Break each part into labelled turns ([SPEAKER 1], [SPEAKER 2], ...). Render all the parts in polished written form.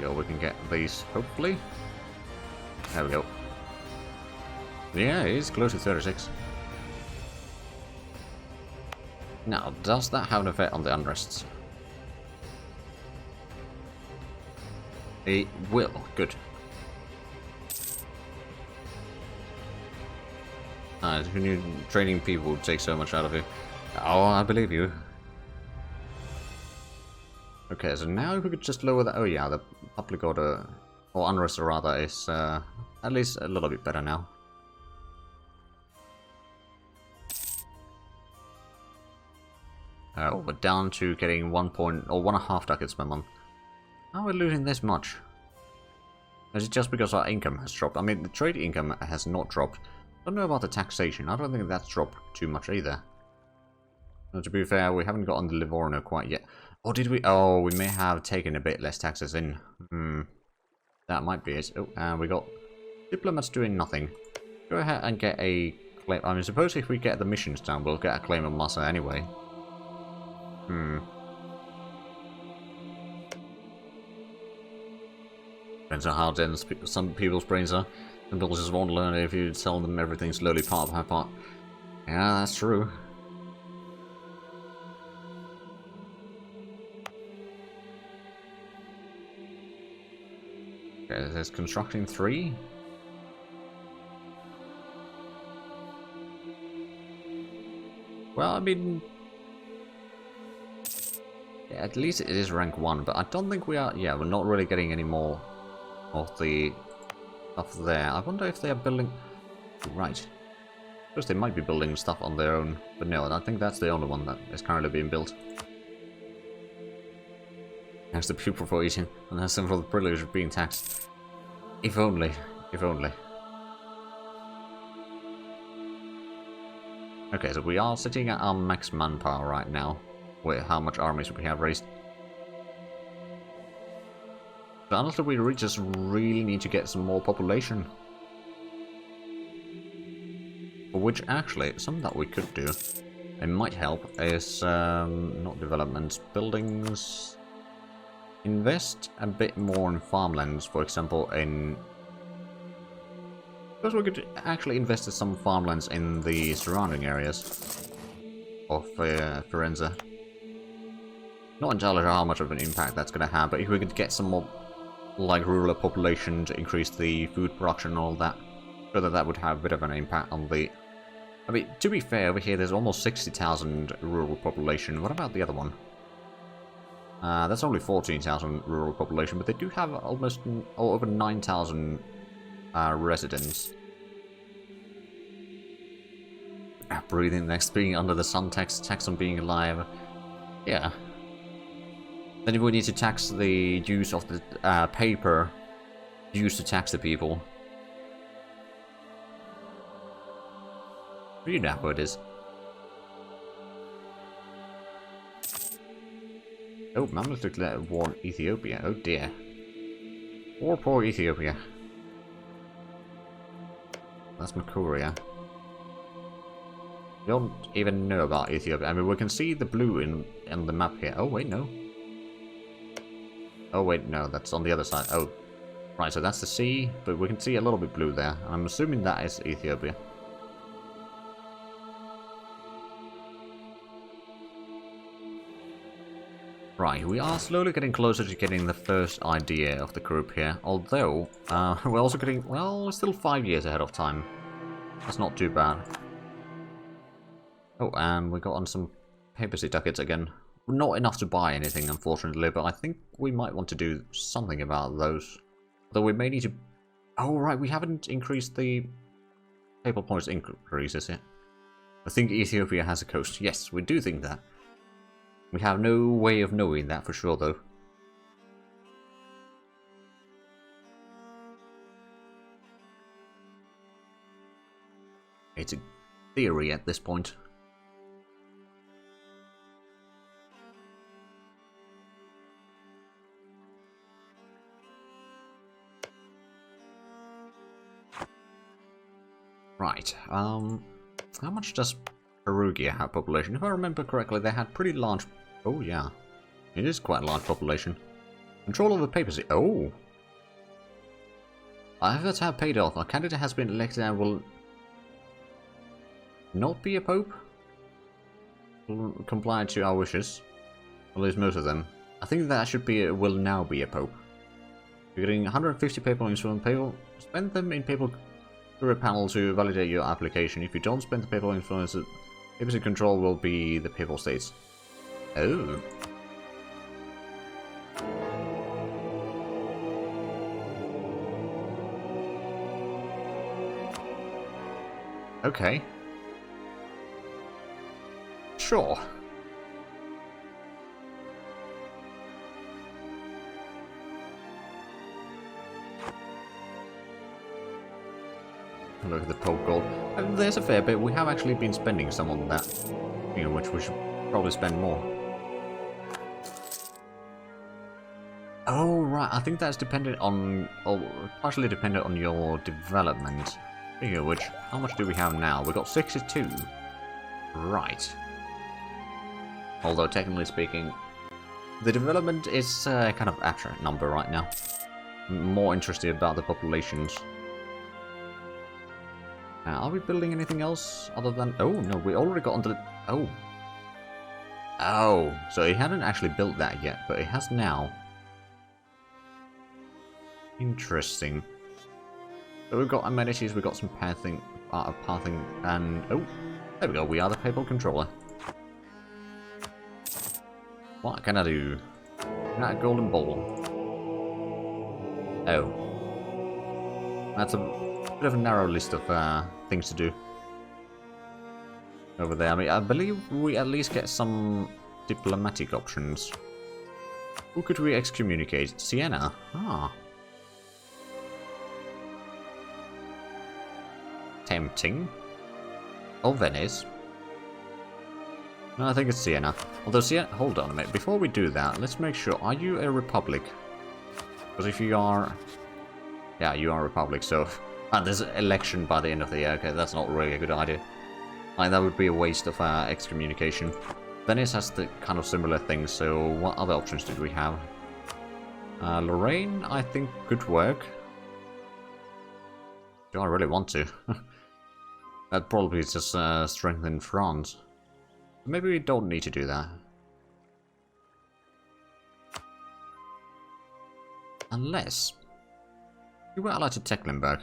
[SPEAKER 1] go, we can get these, hopefully. There we go. Yeah, it is close to 36. Now, does that have an effect on the unrests? It will. Good. When you're training people would take so much out of you. Oh, I believe you. Okay, so now if we could just lower that. Oh yeah, the public order, or unrest rather, is at least a little bit better now. We're down to getting 1.5 ducats per month. How are we losing this much? Is it just because our income has dropped? I mean, the trade income has not dropped. I don't know about the taxation. I don't think that's dropped too much either. Now, to be fair, we haven't gotten the Livorno quite yet. Or did we? Oh, we may have taken a bit less taxes in. That might be it. Oh, and we got diplomats doing nothing. Go ahead and get a claim. I mean, suppose if we get the missions done, we'll get a claim of Massa anyway. Depends on how dense some people's brains are. Some people just won't learn it if you tell them everything slowly part by part. Yeah, that's true. Okay, there's constructing 3. Well, I mean... yeah, at least it is rank 1, but I don't think we are... yeah, we're not really getting any more of the stuff there. I wonder if they are building... right. Because they might be building stuff on their own, but no, I think that's the only one that is currently being built. There's the pupil for eating, and there's some for the privilege of being taxed. If only. If only. Okay, so we are sitting at our max manpower right now, with how much armies we have raised. So honestly, we just really need to get some more population. For which, actually, something that we could do, it might help, is, not developments, buildings... invest a bit more in farmlands, for example, in... because we could actually invest in some farmlands in the surrounding areas of Florence. Not entirely sure how much of an impact that's going to have, but if we could get some more, like, rural population to increase the food production and all that, sure that would have a bit of an impact on the... I mean, to be fair, over here there's almost 60,000 rural population. What about the other one? That's only 14,000 rural population, but they do have almost over 9,000 residents. Breathing next, being under the sun, tax on being alive. Yeah. Then we need to tax the use of the paper used to tax the people. You know how it is. Oh, Mamluk declared war on Ethiopia. Oh dear. War poor Ethiopia. That's Makuria. We don't even know about Ethiopia. I mean, we can see the blue in the map here. Oh, wait, no. Oh, wait, no. That's on the other side. Oh, right. So that's the sea, but we can see a little bit blue there. I'm assuming that is Ethiopia. Right, we are slowly getting closer to getting the first idea of the group here, although we're also getting, well, still 5 years ahead of time. That's not too bad. Oh, and we got on some papacy ducats again. Not enough to buy anything, unfortunately, but I think we might want to do something about those. Though we may need to... oh, right, we haven't increased the papal points increases yet. I think Ethiopia has a coast. Yes, we do think that. We have no way of knowing that for sure, though. It's a theory at this point. Right, how much does Perugia have population? If I remember correctly, they had pretty large... oh yeah, it is quite a large population. Control of the papacy. Oh! Our efforts have paid off. Our candidate has been elected and will not be a pope? Will comply to our wishes. At least most of them. I think that should be will now be a pope. You're getting 150 papal points from papal. Spend them in papal career panel to validate your application. If you don't spend the papal influence, papacy control will be the papal states. Oh. Okay. Sure. Look at the Pope gold. And there's a fair bit. We have actually been spending some on that. You know, which we should probably spend more. Oh, right. I think that's dependent on... or partially dependent on your development. Speaking of which, how much do we have now? We've got 62. Right. Although, technically speaking, the development is kind of at a number right now. I'm more interested about the populations. Now, are we building anything else other than... Oh, no, we already got onto the... Oh. Oh, so he hadn't actually built that yet, but it has now. Interesting. So we've got amenities, we've got some pathing, and... Oh, there we go, we are the papal controller. What can I do? Not a golden ball. Oh. That's a bit of a narrow list of things to do. Over there, I mean, I believe we at least get some diplomatic options. Who could we excommunicate? Siena. Ah. Tempting. Oh, Venice. No, I think it's Siena. Although Siena... Hold on a minute. Before we do that, let's make sure. Are you a republic? Because if you are... Yeah, you are a republic, so... And there's an election by the end of the year. Okay, that's not really a good idea. Like, that would be a waste of excommunication. Venice has the kind of similar thing, so what other options did we have? Lorraine, I think, could work. Do I really want to? That probably just strengthen France. Maybe we don't need to do that. Unless... You were allied to Tecklenburg.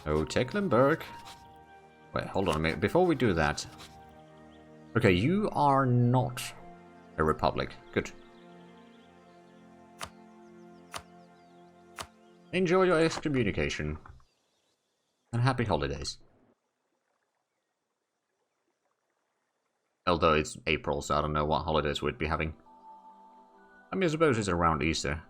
[SPEAKER 1] Oh, Tecklenburg. Wait, hold on a minute. Before we do that... Okay, you are not a republic. Good. Enjoy your excommunication. And happy holidays. Although it's April, so I don't know what holidays we'd be having. I mean, I suppose it's around Easter.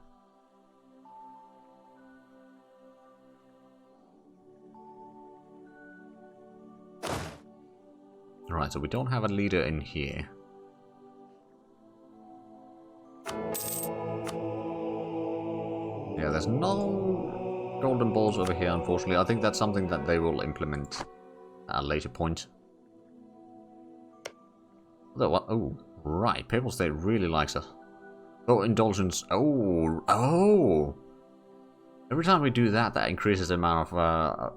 [SPEAKER 1] Alright, so we don't have a leader in here. Yeah, there's no golden balls over here, unfortunately. I think that's something that they will implement at a later point. Oh, right. Papal State really likes us. Oh, indulgence. Oh, oh. Every time we do that, that increases the amount of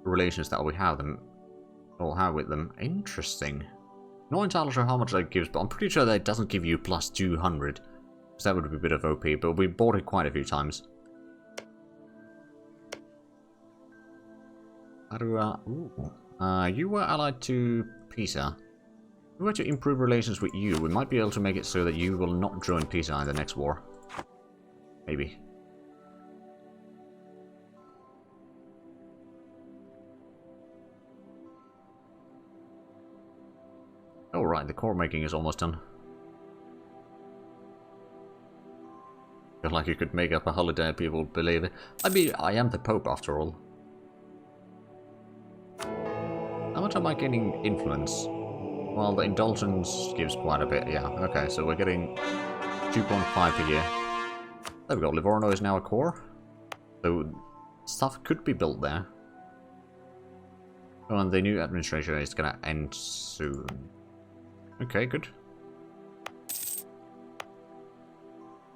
[SPEAKER 1] relations that we have them. Or have with them. Interesting. Not entirely sure how much that gives, but I'm pretty sure that it doesn't give you plus 200. So that would be a bit of OP, but we bought it quite a few times. How do you were allied to Pisa. If we were to improve relations with you, we might be able to make it so that you will not join Pisa in the next war. Maybe. Oh right, the core making is almost done. Feel like you could make up a holiday and people would believe it. I mean, I am the Pope after all. How much am I gaining influence? Well, the indulgence gives quite a bit, yeah. Okay, so we're getting 2.5 per year. There we go, Livorno is now a core. So, stuff could be built there. Oh, and the new administration is gonna end soon. Okay, good.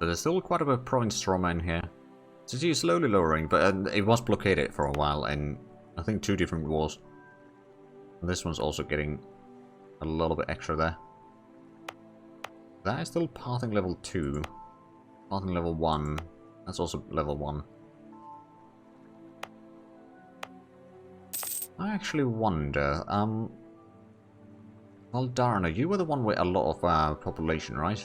[SPEAKER 1] But there's still quite a bit of province trauma in here. City is slowly lowering, but it was blockaded for a while in, I think, 2 different wars. And this one's also getting a little bit extra there. That is still pathing level 2. Pathing level 1. That's also level 1. I actually wonder, Valdarna, you were the one with a lot of population, right?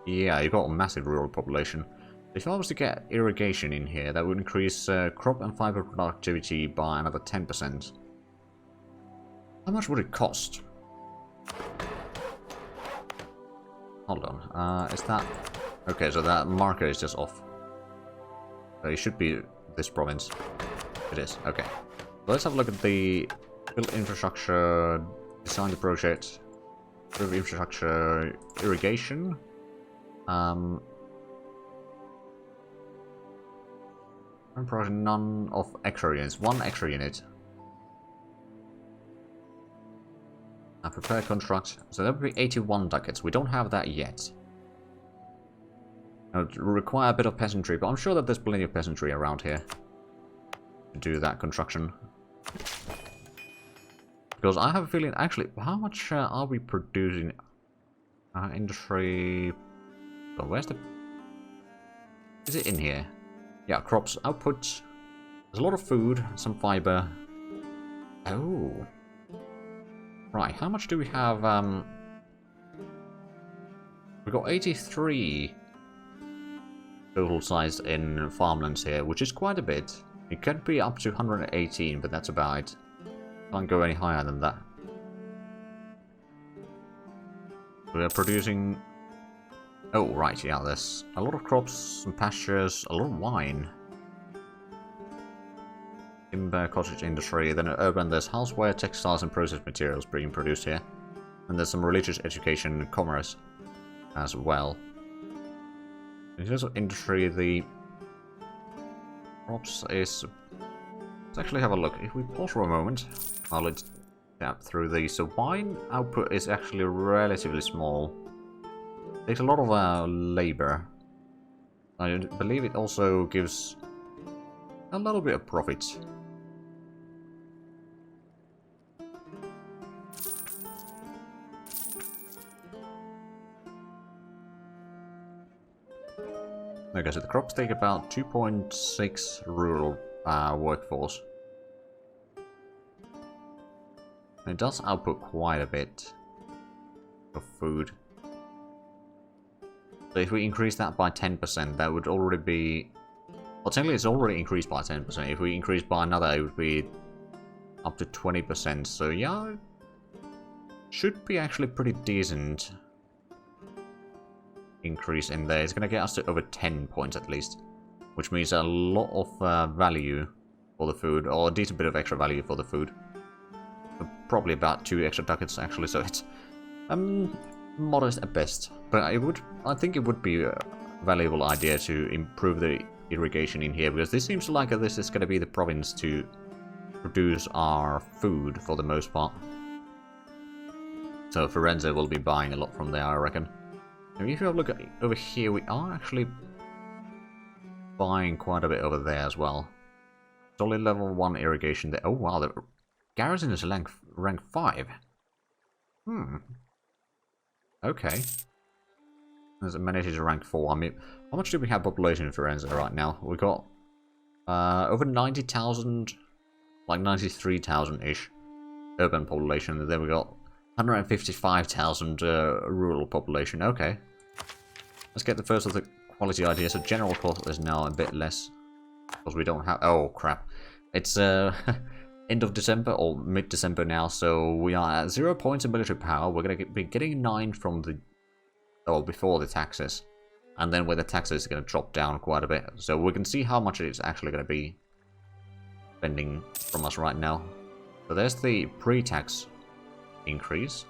[SPEAKER 1] Yeah, you got a massive rural population. If I was to get irrigation in here, that would increase crop and fiber productivity by another 10%. How much would it cost? Hold on, is that... Okay, so that marker is just off. So it should be this province. It is, okay. Let's have a look at the build infrastructure, design the project, build infrastructure, irrigation. Project none of extra units, 1 extra unit. Prepare contract, so that would be 81 ducats. We don't have that yet. It would require a bit of peasantry, but I'm sure that there's plenty of peasantry around here to do that construction. Because I have a feeling, actually, how much are we producing? Industry... Oh, where's the... Is it in here? Yeah, crops, output. There's a lot of food, some fiber. Oh. Right, how much do we have? We've got 83 total size in farmlands here, which is quite a bit. It could be up to 118, but that's about it. Can't go any higher than that. We are producing... Oh, right, yeah, there's a lot of crops, some pastures, a lot of wine. Timber, cottage industry, then urban, there's houseware, textiles and processed materials being produced here. And there's some religious education and commerce as well. In terms of industry, the crops is... Let's actually have a look. If we pause for a moment, I'll tap through these. So wine output is actually relatively small. Takes a lot of labor. I believe it also gives a little bit of profit. Okay, so the crops take about 2.6 rural workforce. It does output quite a bit of food. So if we increase that by 10%, that would already be... Well, technically it's already increased by 10%. If we increase by another, it would be up to 20%. So yeah, should be actually pretty decent increase in there. It's going to get us to over 10 points at least, which means a lot of value for the food, or a decent bit of extra value for the food. Probably about 2 extra ducats actually, so it's modest at best. But I think it would be a valuable idea to improve the irrigation in here, because this seems like this is going to be the province to produce our food for the most part. So Florence will be buying a lot from there, I reckon. And if you have a look at over here, we are actually buying quite a bit over there as well. Solid level 1 irrigation there. Oh wow, the garrison is rank 5. Okay. There's a manager to rank 4. I mean, how much do we have population in Florence right now? We got over 90,000, like 93,000-ish urban population, and then we got 155,000 rural population. Okay. Let's get the first of the quality idea. So general cost is now a bit less, because we don't have... Oh, crap. It's end of December, or mid-December now, so we are at 0 points in military power. We're going to be getting 9 from the... Oh, before the taxes. And then with the taxes, it's going to drop down quite a bit. So we can see how much it's actually going to be spending from us right now. So there's the pre-tax increase.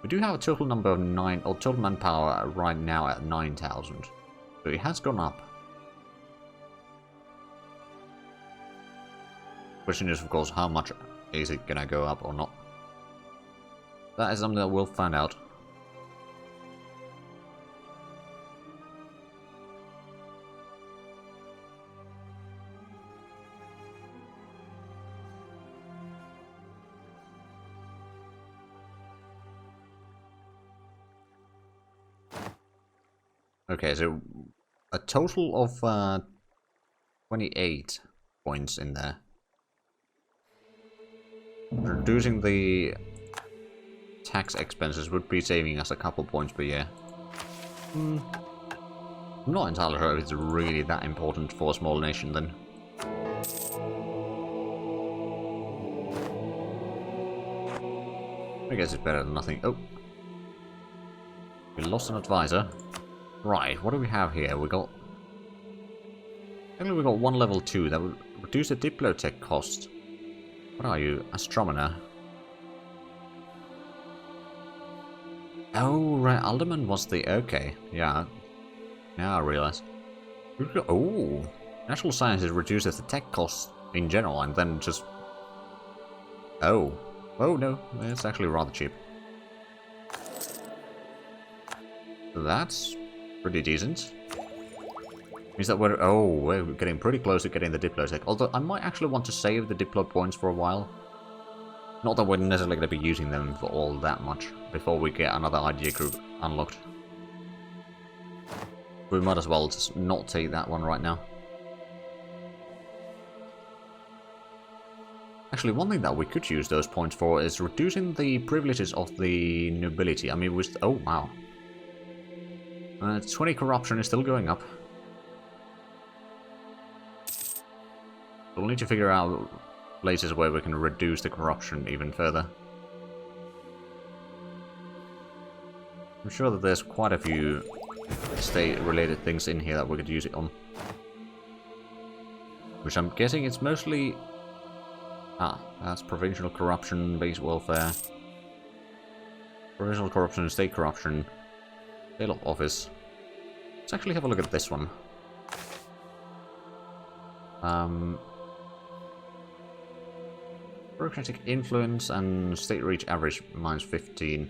[SPEAKER 1] We do have a total number of 9, or total manpower right now at 9,000. So it has gone up. Question is, of course, how much is it gonna go up or not? That is something that we'll find out. Okay, so a total of 28 points in there. Reducing the tax expenses would be saving us a couple points per year. I'm not entirely sure if it's really that important for a small nation then. I guess it's better than nothing. Oh. We lost an advisor. Right, what do we have here? We got... Actually, we got one level 2 that would reduce the diplotech cost. What are you? Astronomer. Oh, right, Alderman was the... Okay, yeah. Now I realize. Oh, natural sciences reduces the tech costs in general and then just... Oh. Oh, no, it's actually rather cheap. That's pretty decent. Means that we're getting pretty close to getting the Diplotech. Although I might actually want to save the Diplo points for a while. Not that we're necessarily going to be using them for all that much before we get another idea group unlocked. We might as well just not take that one right now. Actually, one thing that we could use those points for is reducing the privileges of the nobility. I mean, oh wow. 20 corruption is still going up. We'll need to figure out places where we can reduce the corruption even further. I'm sure that there's quite a few state-related things in here that we could use it on. Which I'm guessing it's mostly... Ah, that's provincial corruption, base welfare. Provincial corruption, state corruption. Sale of office. Let's actually have a look at this one. Bureaucratic influence and state reach average -15.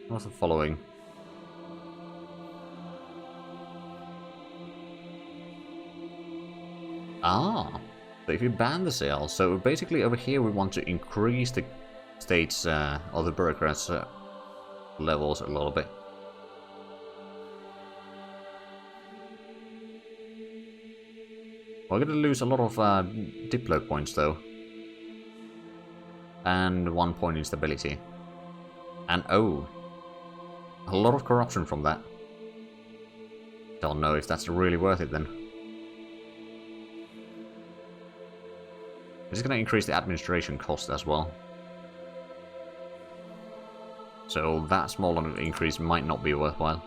[SPEAKER 1] What's the following? Ah, so if you ban the sale, so basically over here we want to increase the state's or the bureaucrats' levels a little bit. We're going to lose a lot of Diplo points though. And 1 point in stability. And oh, a lot of corruption from that. Don't know if that's really worth it then. It's going to increase the administration cost as well. So that small increase might not be worthwhile.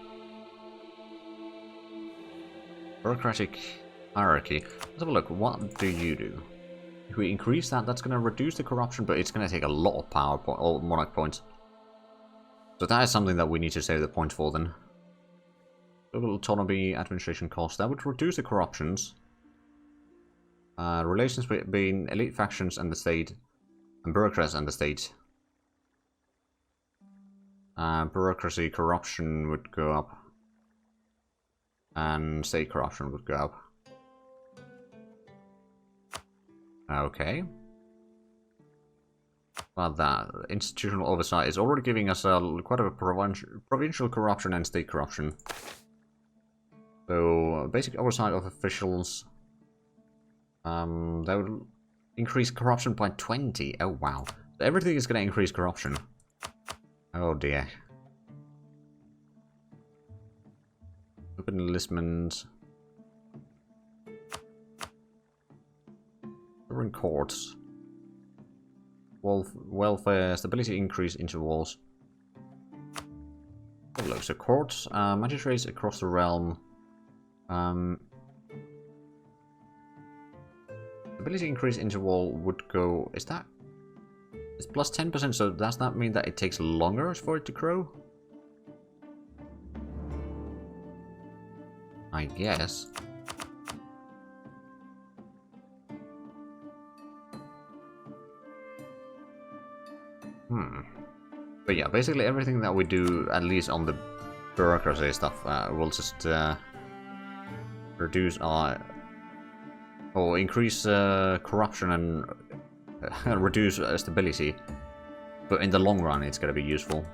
[SPEAKER 1] Bureaucratic hierarchy. Let's have a look. What do you do? If we increase that, that's going to reduce the corruption, but it's going to take a lot of power or monarch points. So that is something that we need to save the point for then. Local autonomy, administration cost. That would reduce the corruptions. Relations between elite factions and the state. And bureaucrats and the state. Bureaucracy corruption would go up. And state corruption would go up. Okay. But that institutional oversight is already giving us quite a provincial corruption and state corruption. So basic oversight of officials. That would increase corruption by 20. Oh wow! Everything is going to increase corruption. Oh dear. Open enlistment. In courts. Welfare, stability increase into walls. Oh, look, so courts, magistrates across the realm. Stability increase into wall would go. Is that? It's plus 10%, so does that mean that it takes longer for it to grow? I guess. But yeah, basically everything that we do, at least on the bureaucracy stuff, will just reduce our... or increase corruption and reduce stability. But in the long run, it's going to be useful.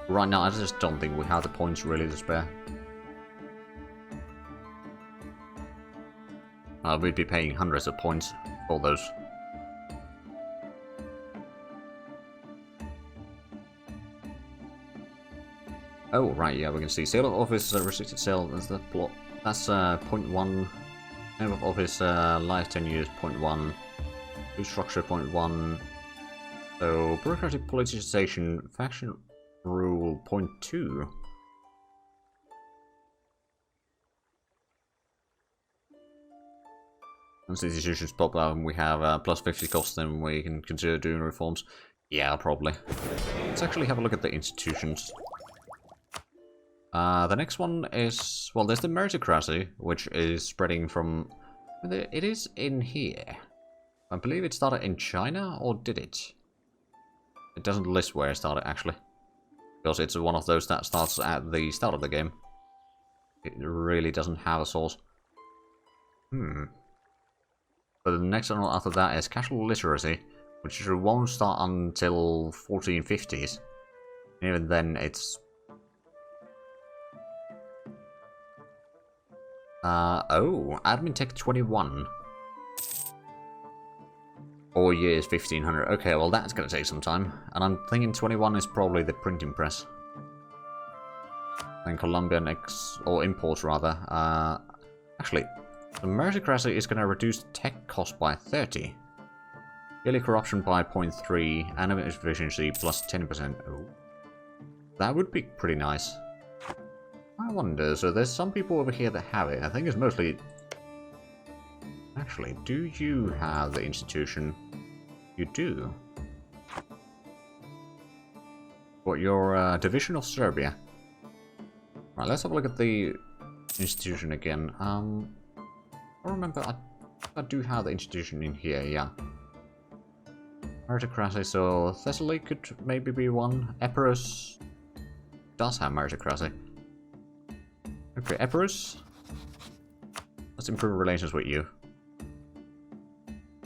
[SPEAKER 1] Right now, I just don't think we have the points really to spare. We'd be paying hundreds of points for those. Oh, right, yeah, we can see sale of office, restricted sale, that's the plot. That's 0.1. Name of office, life 10 years, 0.1. New structure, 0.1. So, bureaucratic politicization, faction rule, 0.2. Once the institutions pop out and we have plus 50 costs, then we can consider doing reforms. Yeah, probably. Let's actually have a look at the institutions. The next one is, well, there's the meritocracy, which is spreading from, it is in here. I believe it started in China, or did it? It doesn't list where it started, actually. Because it's one of those that starts at the start of the game. It really doesn't have a source. But the next one after that is casual literacy, which won't start until 1450s. Even then, it's... oh, admin tech 21. 4 years, 1500. Okay, well that's gonna take some time. And I'm thinking 21 is probably the printing press. And Colombian imports rather. Actually, the meritocracy is gonna reduce tech cost by 30. Yearly corruption by 0.3, anime efficiency plus 10%. Oh. That would be pretty nice. I wonder, so there's some people over here that have it. I think it's mostly... Actually, do you have the institution? You do. What, your division of Serbia? Right, let's have a look at the institution again. I remember I do have the institution in here, yeah. Meritocracy, so Thessaly could maybe be one. Epirus does have meritocracy. Okay, Epirus. Let's improve relations with you.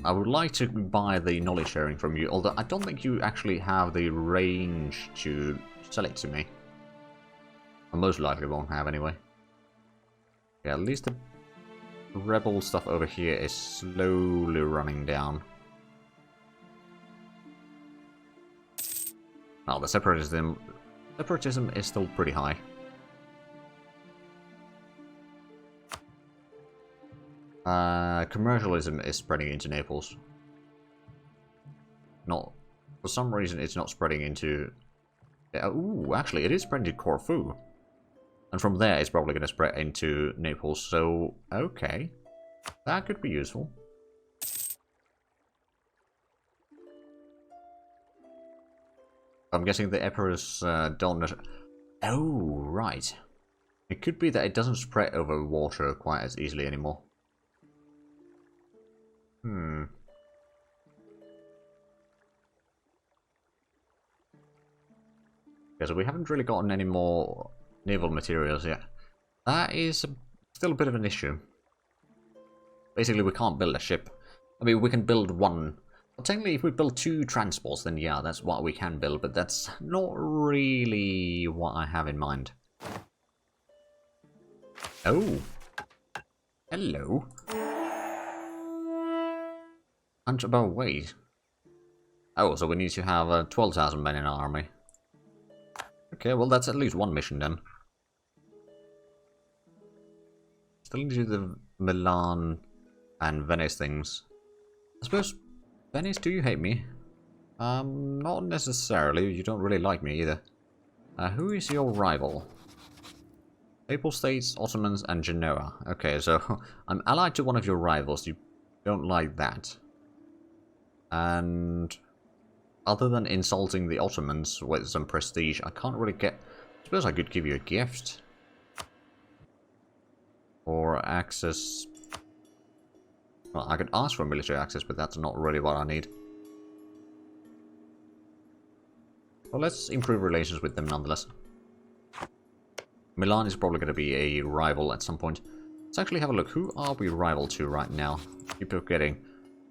[SPEAKER 1] I would like to buy the knowledge sharing from you, although I don't think you actually have the range to sell it to me. I most likely won't have anyway. Yeah, at least the rebel stuff over here is slowly running down. Now, the separatism is still pretty high. Commercialism is spreading into Naples. Not, for some reason it's not spreading into... ooh, actually it is spreading to Corfu. And from there it's probably going to spread into Naples, so okay. That could be useful. I'm guessing the Epirus don't... Oh, right. It could be that it doesn't spread over water quite as easily anymore. Yeah, so we haven't really gotten any more naval materials yet. That is still a bit of an issue. Basically, we can't build a ship. I mean, we can build one. Well, technically, if we build 2 transports, then yeah, that's what we can build, but that's not really what I have in mind. Oh. Hello. About weight. Oh, so we need to have 12,000 men in our army. Okay, well that's at least one mission then. Still need to do the Milan and Venice things. I suppose, Venice, do you hate me? Not necessarily. You don't really like me either. Who is your rival? Papal States, Ottomans, and Genoa. Okay, so I'm allied to one of your rivals. You don't like that. And other than insulting the Ottomans with some prestige, I can't really get... I suppose I could give you a gift. Or access... Well, I could ask for military access, but that's not really what I need. Well, let's improve relations with them nonetheless. Milan is probably going to be a rival at some point. Let's actually have a look. Who are we rival to right now? Keep forgetting.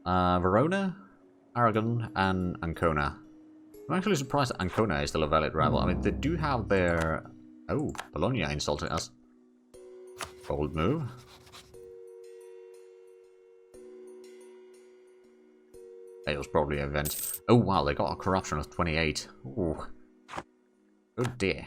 [SPEAKER 1] Verona, Aragon, and Ancona. I'm actually surprised that Ancona is still a valid rival. I mean, they do have their... Oh, Bologna insulted us. Bold move. It was probably an event. Oh wow, they got a corruption of 28. Ooh. Oh dear.